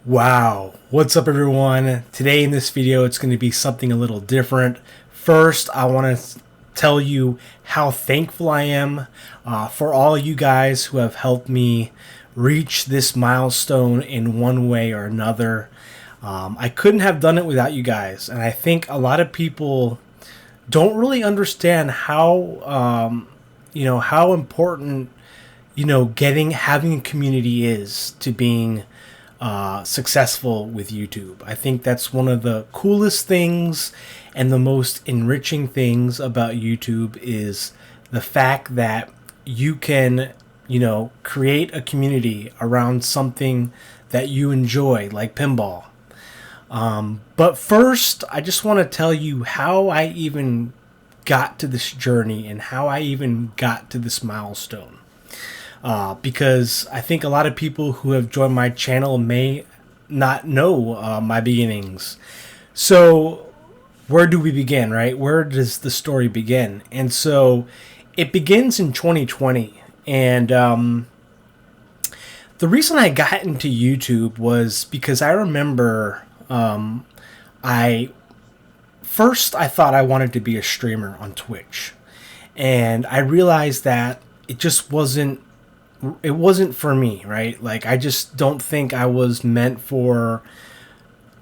Wow, what's up everyone? Today in this video it's going to be something a little different. First, I want to tell you how thankful I am for all you guys who have helped me reach this milestone in one way or another. I couldn't have done it without you guys, and I think a lot of people don't really understand how important having a community is to being successful with YouTube. I think that's one of the coolest things and the most enriching things about YouTube is the fact that you can, create a community around something that you enjoy, like pinball. But first, I just want to tell you how I even got to this journey and how I even got to this milestone. Because I think a lot of people who have joined my channel may not know my beginnings. So where do we begin, right? Where does the story begin? And so it begins in 2020. And the reason I got into YouTube was because I remember I thought I wanted to be a streamer on Twitch. And I realized that it just wasn't for me, right? Like, I just don't think I was meant for,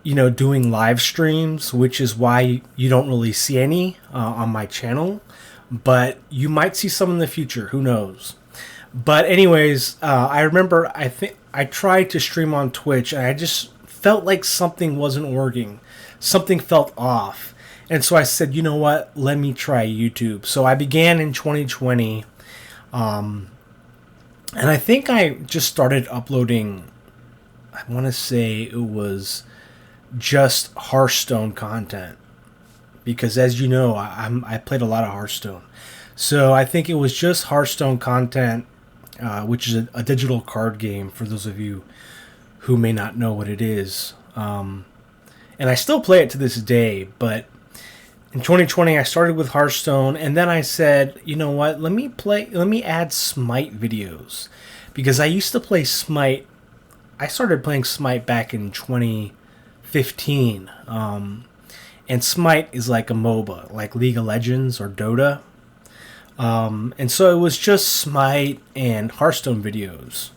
doing live streams, which is why you don't really see any on my channel. But you might see some in the future, who knows? But anyways, I remember I tried to stream on Twitch, and I just felt like something wasn't working. Something felt off. And so I said, you know what? Let me try YouTube. So I began in 2020. And I think I just started uploading, I want to say it was just Hearthstone content. Because as you know, I played a lot of Hearthstone. So I think it was just Hearthstone content, which is a digital card game for those of you who may not know what it is. And I still play it to this day, but in 2020, I started with Hearthstone, and then I said, you know what, let me add Smite videos. Because I used to play Smite. I started playing Smite back in 2015. And Smite is like a MOBA, like League of Legends or Dota. And so it was just Smite and Hearthstone videos.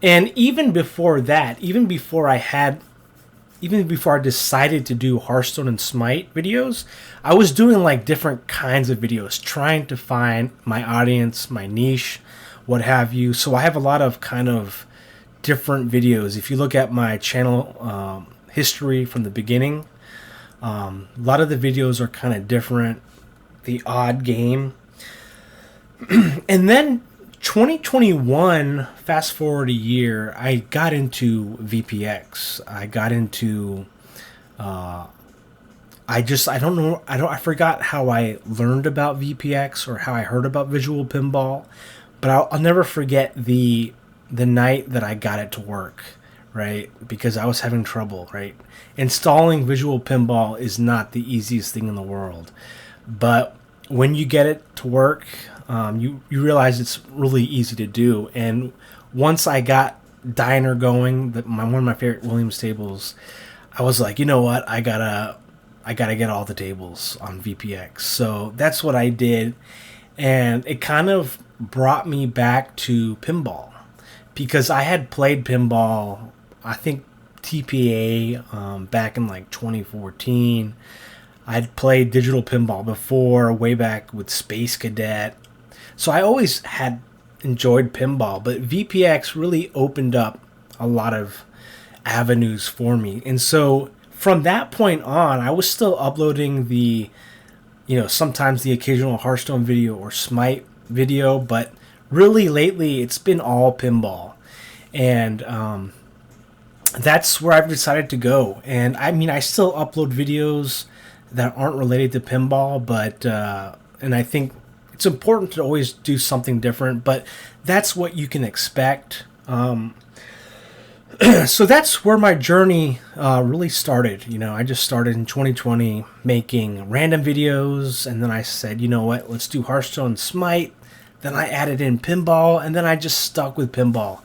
And even before that, even before I decided to do Hearthstone and Smite videos, I was doing like different kinds of videos, trying to find my audience, my niche, what have you. So I have a lot of kind of different videos. If you look at my channel history from the beginning, a lot of the videos are kind of different, the odd game. And then 2021, fast forward a year, I got into VPX. I got into, I forgot how I learned about VPX or how I heard about visual pinball, but I'll never forget the night that I got it to work, right? Because I was having trouble, right? Installing visual pinball is not the easiest thing in the world, but when you get it to work, you realize it's really easy to do. And once I got Diner going, one of my favorite Williams tables, I was like, you know what, I gotta get all the tables on VPX. So that's what I did, and it kind of brought me back to pinball because I had played pinball, I think TPA, back in like 2014. I'd played digital pinball before, way back with Space Cadet. So I always had enjoyed pinball, but VPX really opened up a lot of avenues for me. And so from that point on, I was still uploading sometimes the occasional Hearthstone video or Smite video, but really lately it's been all pinball. And that's where I've decided to go. And I mean, I still upload videos that aren't related to pinball, but and I think it's important to always do something different, but that's what you can expect. So that's where my journey really started. I just started in 2020 making random videos, and then I said, you know what, let's do Hearthstone and Smite. Then I added in pinball, and then I just stuck with pinball.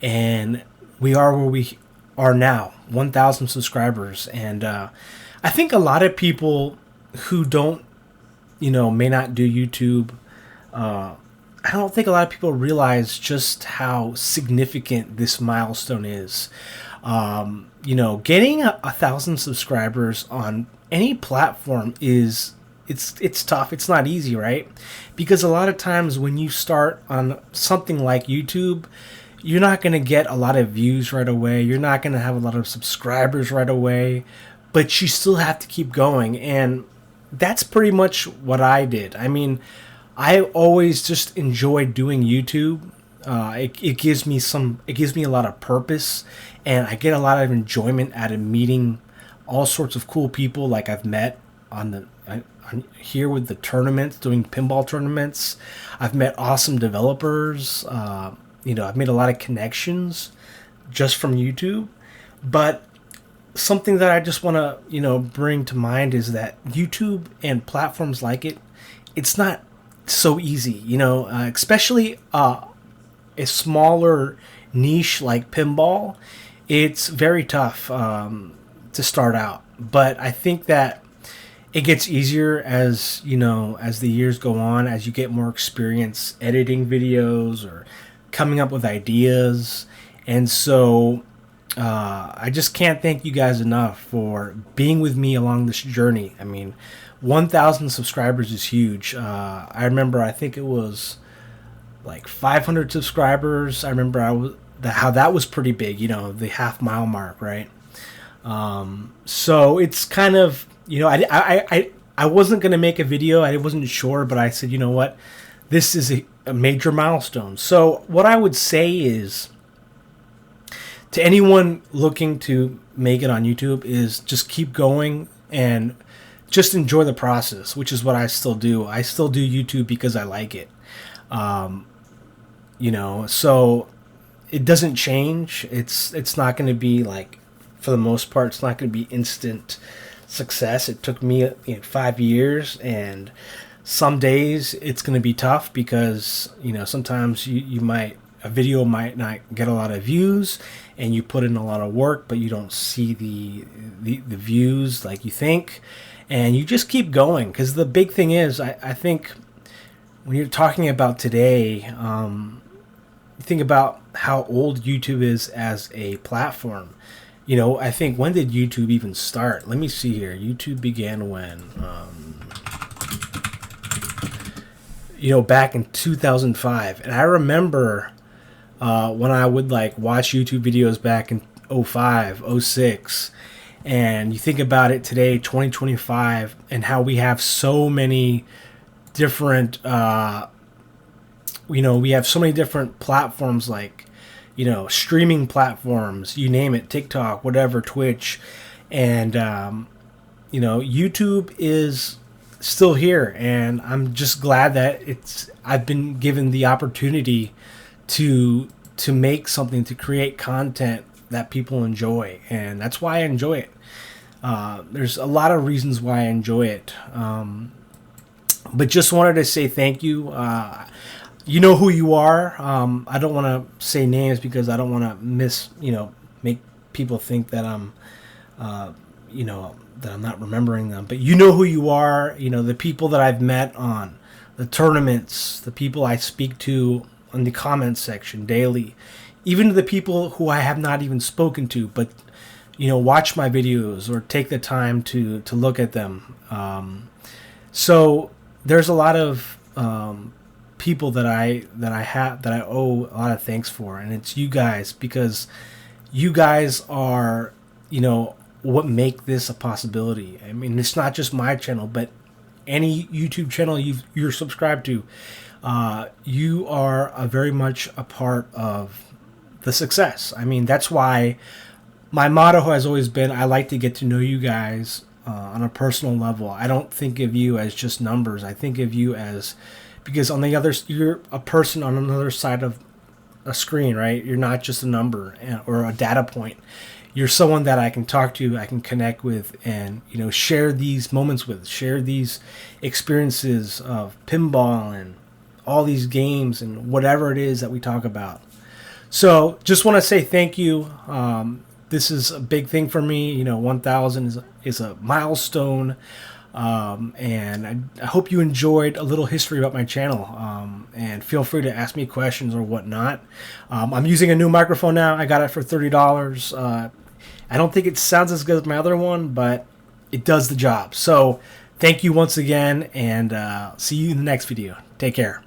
And we are where we are now 1,000 subscribers. And I think a lot of people who don't, may not do YouTube, I don't think a lot of people realize just how significant this milestone is. Getting 1,000 subscribers on any platform it's tough. It's not easy, right? Because a lot of times when you start on something like YouTube, you're not going to get a lot of views right away. You're not going to have a lot of subscribers right away, but you still have to keep going. And that's pretty much what I did. I mean, I always just enjoyed doing YouTube. It gives me a lot of purpose, and I get a lot of enjoyment out of meeting all sorts of cool people like I've met on here with the tournaments, doing pinball tournaments. I've met awesome developers. I've made a lot of connections just from YouTube. But something that I just want to, bring to mind is that YouTube and platforms like it's not so easy, especially a smaller niche like pinball. It's very tough to start out. But I think that it gets easier as the years go on, as you get more experience editing videos or coming up with ideas. And so I just can't thank you guys enough for being with me along this journey. I mean, 1,000 subscribers is huge. I remember, I think it was like 500 subscribers. I remember how that was pretty big, the half-mile mark, right? So it's kind of, I wasn't going to make a video. I wasn't sure, but I said, you know what? This is a major milestone. So what I would say is, to anyone looking to make it on YouTube, is just keep going and just enjoy the process, which is what I still do. I still do YouTube because I like it. So it doesn't change. It's not going to be like, for the most part, it's not going to be instant success. It took me 5 years, and some days it's going to be tough because sometimes a video might not get a lot of views, and you put in a lot of work, but you don't see the views like you think, and you just keep going. Because the big thing is, I think when you're talking about today, think about how old YouTube is as a platform. I think, when did YouTube even start? Let me see here. YouTube began when? Back in 2005. And I remember when I would watch YouTube videos back in 05, 06. And you think about it today, 2025, and how we have so many different, we have so many different platforms, like, streaming platforms, you name it, TikTok, whatever, Twitch. And, YouTube is still here. And I'm just glad that I've been given the opportunity to make something, to create content that people enjoy. And that's why I enjoy it. There's a lot of reasons why I enjoy it. But just wanted to say thank you. You know who you are. I don't want to say names because I don't want to make people think that I'm, that I'm not remembering them. But you know who you are. The people that I've met on the tournaments, the people I speak to in the comments section daily, even the people who I have not even spoken to, but watch my videos or take the time to look at them. So there's a lot of people that I owe a lot of thanks for, and it's you guys, because you guys are what make this a possibility. I mean, it's not just my channel, but any YouTube channel you're subscribed to. You are very much a part of the success. I mean, that's why my motto has always been, I like to get to know you guys on a personal level. I don't think of you as just numbers. I think of you as, because you're a person on another side of a screen, right? You're not just a number or a data point. You're someone that I can talk to, I can connect with, and share these moments with, share these experiences of pinball and all these games and whatever it is that we talk about. So just want to say thank you. this is a big thing for me. You know, 1,000 is a milestone. And I hope you enjoyed a little history about my channel. And feel free to ask me questions or whatnot. I'm using a new microphone now. I got it for $30. I don't think it sounds as good as my other one, but it does the job. So thank you once again, and see you in the next video. Take care.